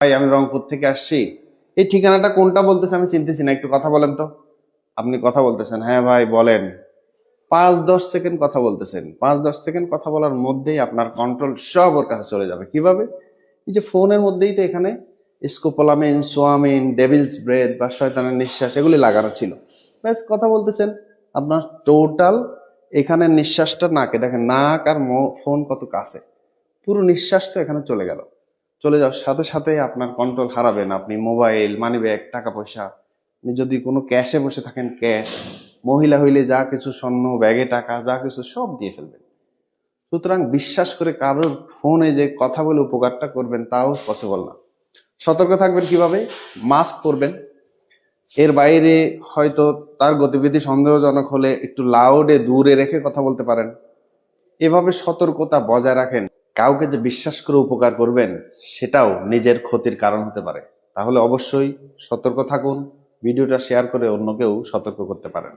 ভাই আমি রংপুর থেকে আসছি, এই ঠিকানাটা কোনটা বলতেছে আমি চিনতেছি না, একটু কথা বলেন তো। আপনি কথা বলতেছেন, হ্যাঁ ভাই বলেন। 5-10 সেকেন্ড কথা বলতেছেন, 5-10 সেকেন্ড কথা বলার মধ্যেই আপনার কন্ট্রোল সব ওর কাছে চলে যাবে। কিভাবে? এই যে ফোনের মধ্যেই তো এখানে স্কোপোলামিন, সোয়ামিন, ডেভিলস ব্রেথ বা শয়তানের নিঃশ্বাস এগুলি লাগানো ছিল। ব্যাস কথা বলতেছেন, আপনার টোটাল এখানে নিঃশ্বাসটা নাকে, দেখেন নাক আর ফোন কত কাছে, পুরো নিঃশ্বাসটা এখানে চলে গেল। চলে যাওয়ার সাথে সাথে আপনার কন্ট্রোল হারাবেন। আপনি মোবাইল, মানি ব্যাগ, টাকা পয়সা, আপনি যদি কোনো ক্যাশে বসে থাকেন ক্যাশ, মহিলা হইলে যা কিছু স্বর্ণ, ব্যাগে টাকা যা কিছু সব দিয়ে ফেলবেন। সুতরাং বিশ্বাস করে কারোর ফোনে যে কথা বলে উপকারটা করবেন তাও পসিবল না। সতর্ক থাকবেন কিভাবে? মাস্ক পরবেন, এর বাইরে হয়তো তার গতিবিধি সন্দেহজনক হলে একটু লাউডে দূরে রেখে কথা বলতে পারেন। এভাবে সতর্কতা বজায় রাখেন। কাউকে যে বিশ্বাস করে উপকার করবেন সেটাও নিজের ক্ষতির কারণ হতে পারে। তাহলে অবশ্যই সতর্ক থাকুন, ভিডিওটা শেয়ার করে অন্যকেও সতর্ক করতে পারেন।